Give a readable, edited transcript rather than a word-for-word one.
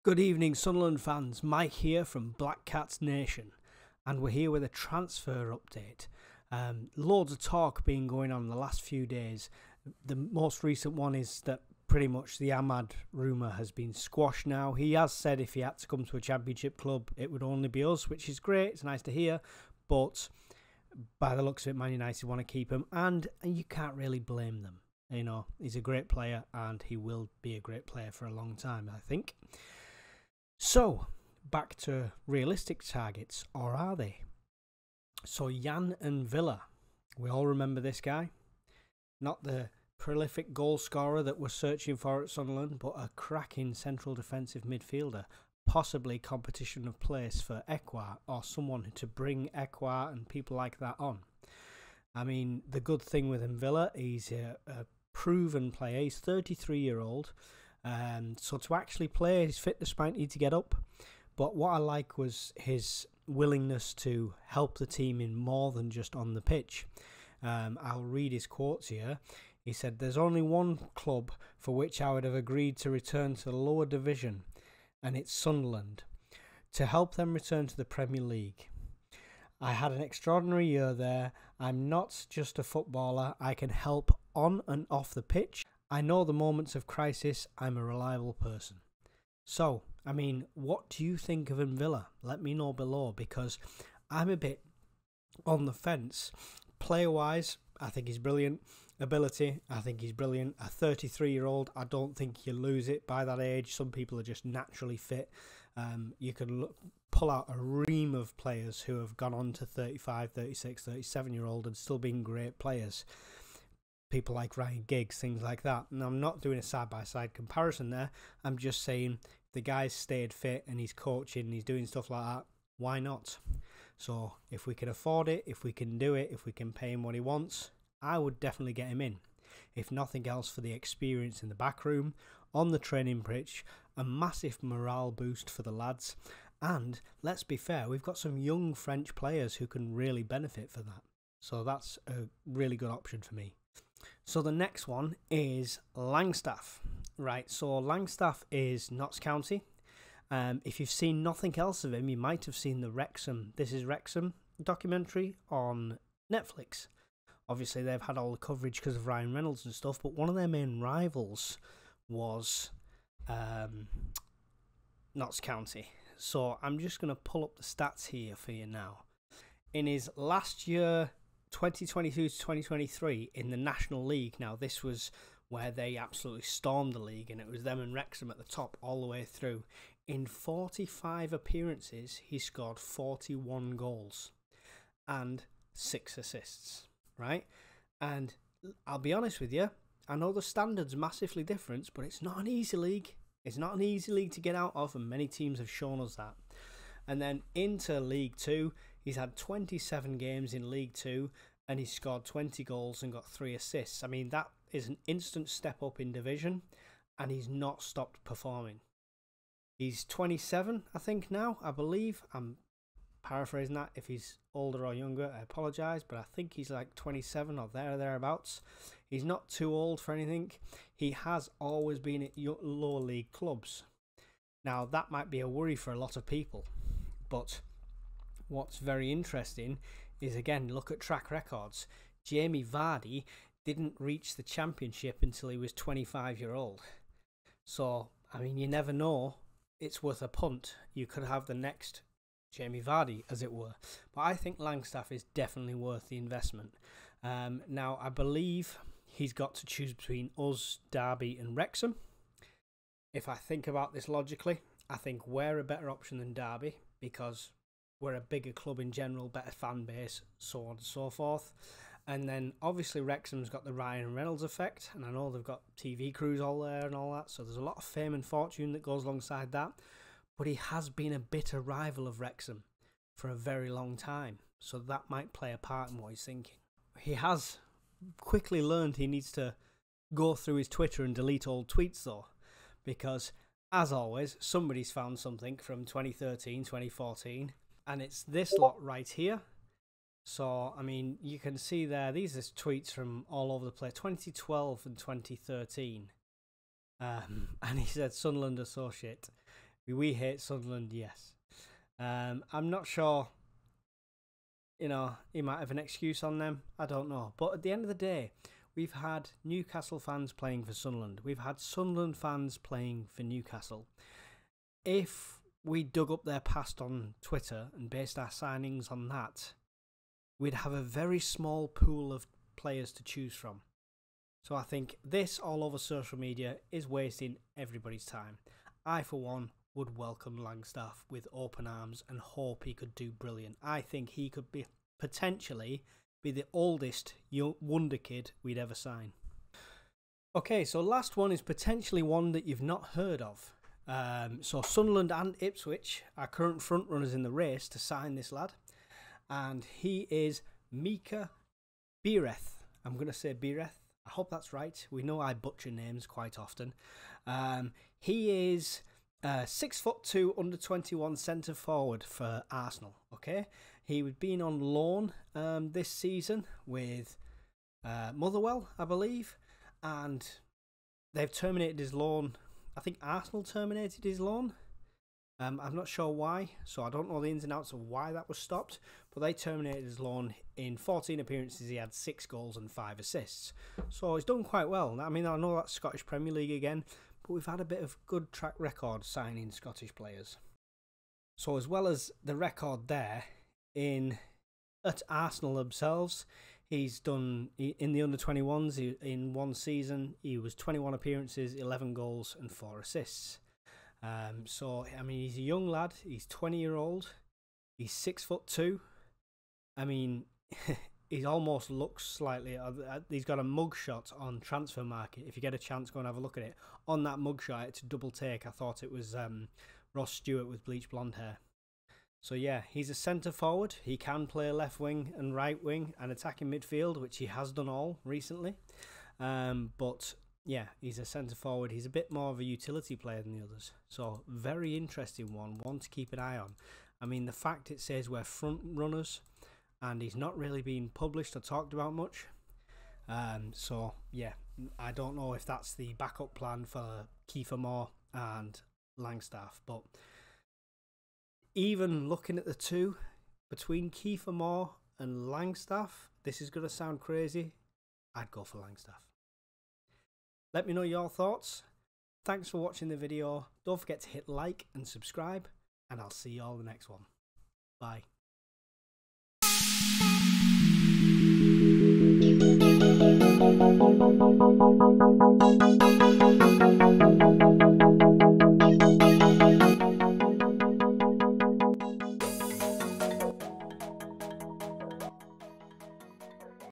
Good evening, Sunderland fans. Mike here from Black Cats Nation, and we're here with a transfer update. Loads of talk been going on in the last few days. The most recent one is that pretty much the Ahmad rumour has been squashed now. He has said if he had to come to a championship club, it would only be us, which is great. It's nice to hear, but by the looks of it, Man United want to keep him, and you can't really blame them. You know, he's a great player, and he will be a great player for a long time, I think. So, back to realistic targets, or are they? So, Jan and Villa. We all remember this guy. Not the prolific goal scorer that we're searching for at Sunderland, but a cracking central defensive midfielder. Possibly competition of place for Ekwa, or someone to bring Ekwa and people like that on. I mean, the good thing with him, Villa, he's a proven player. He's 33-year-old. So to actually play, his fitness might need to get up. But what I like was his willingness to help the team in more than just on the pitch. I'll read his quotes here. He said, "There's only one club for which I would have agreed to return to the lower division, and it's Sunderland, to help them return to the Premier League. I had an extraordinary year there. I'm not just a footballer. I can help on and off the pitch. I know the moments of crisis. I'm a reliable person." So, I mean, what do you think of Villa? Let me know below, because I'm a bit on the fence. Player-wise, I think he's brilliant. Ability, I think he's brilliant. A 33-year-old, I don't think you lose it by that age. Some people are just naturally fit. You can pull out a ream of players who have gone on to 35, 36, 37-year-old and still been great players. People like Ryan Giggs, things like that. And I'm not doing a side-by-side comparison there. I'm just saying the guy's stayed fit and he's coaching and he's doing stuff like that. Why not? So if we can afford it, if we can do it, if we can pay him what he wants, I would definitely get him in. If nothing else, for the experience in the back room, on the training pitch, a massive morale boost for the lads. And let's be fair, we've got some young French players who can really benefit for that. So that's a really good option for me. So the next one is Langstaff. Right, so Langstaff is Notts County. If you've seen nothing else of him, you might have seen the Wrexham, This Is Wrexham documentary on Netflix. Obviously, they've had all the coverage because of Ryan Reynolds and stuff, but one of their main rivals was Notts County. So I'm just going to pull up the stats here for you now. In his last year, 2022 to 2023, in the National League, now this was where they absolutely stormed the league, and it was them and Wrexham at the top all the way through. In 45 appearances, he scored 41 goals and 6 assists, right? And I'll be honest with you, I know the standard's massively different, but it's not an easy league. It's not an easy league to get out of, and many teams have shown us that. And then into League Two, he's had 27 games in League Two, and he's scored 20 goals and got 3 assists. I mean, that is an instant step up in division, and he's not stopped performing. He's 27, I think, now, I believe. I'm paraphrasing that. If he's older or younger, I apologise, but I think he's like 27 or thereabouts. He's not too old for anything. He has always been at lower league clubs. Now, that might be a worry for a lot of people, but what's very interesting is, again, look at track records. Jamie Vardy didn't reach the championship until he was 25-year-old. So, I mean, you never know. It's worth a punt. You could have the next Jamie Vardy, as it were. But I think Langstaff is definitely worth the investment. Now, I believe he's got to choose between us, Derby and Wrexham. If I think about this logically, I think we're a better option than Derby because we're a bigger club in general, better fan base, so on and so forth. And then obviously Wrexham's got the Ryan Reynolds effect, and I know they've got TV crews all there and all that, so there's a lot of fame and fortune that goes alongside that. But he has been a bitter rival of Wrexham for a very long time, so that might play a part in what he's thinking. He has quickly learned he needs to go through his Twitter and delete old tweets though, because as always, somebody's found something from 2013, 2014, and it's this lot right here. So, I mean, you can see there, these are tweets from all over the place, 2012 and 2013. And he said, Sunderland associate, We hate Sunderland, yes. I'm not sure, you know, he might have an excuse on them. I don't know. But at the end of the day, we've had Newcastle fans playing for Sunderland. We've had Sunderland fans playing for Newcastle. If we dug up their past on Twitter and based our signings on that, we'd have a very small pool of players to choose from. So I think this all over social media is wasting everybody's time. I, for one, would welcome Langstaff with open arms and hope he could do brilliant. I think he could be potentially be the oldest wonder kid we'd ever sign. Okay, so last one is potentially one that you've not heard of. So Sunderland and Ipswich are current front runners in the race to sign this lad, and he is Mika Biereth. I'm going to say Biereth. I hope that's right. We know I butcher names quite often. He is 6'2", under 21 centre forward for Arsenal. Okay, he was been on loan this season with Motherwell, I believe, and they've terminated his loan. I think Arsenal terminated his loan. I'm not sure why, so I don't know the ins and outs of why that was stopped, but they terminated his loan. In 14 appearances, he had 6 goals and 5 assists. So he's done quite well. I mean, I know that's Scottish Premier League again, but we've had a bit of good track record signing Scottish players. So as well as the record there, at Arsenal themselves, he's done, in the under-21s, in one season, he was 21 appearances, 11 goals and 4 assists. So, I mean, he's a young lad. He's 20-year-old. He's 6'2". I mean, he almost looks slightly... he's got a mugshot on Transfer Market. If you get a chance, go and have a look at it. On that mugshot, it's a double take. I thought it was Ross Stewart with bleached blonde hair. So, yeah, he's a centre-forward. He can play left wing and right wing and attacking midfield, which he has done all recently. But... yeah, he's a centre-forward. He's a bit more of a utility player than the others. So, very interesting one to keep an eye on. I mean, the fact it says we're front runners and he's not really been published or talked about much. So, yeah, I don't know if that's the backup plan for Kiefer Moore and Langstaff. But even looking at the two, between Kiefer Moore and Langstaff, this is going to sound crazy, I'd go for Langstaff. Let me know your thoughts. Thanks for watching the video. Don't forget to hit like and subscribe, and I'll see you all in the next one. Bye.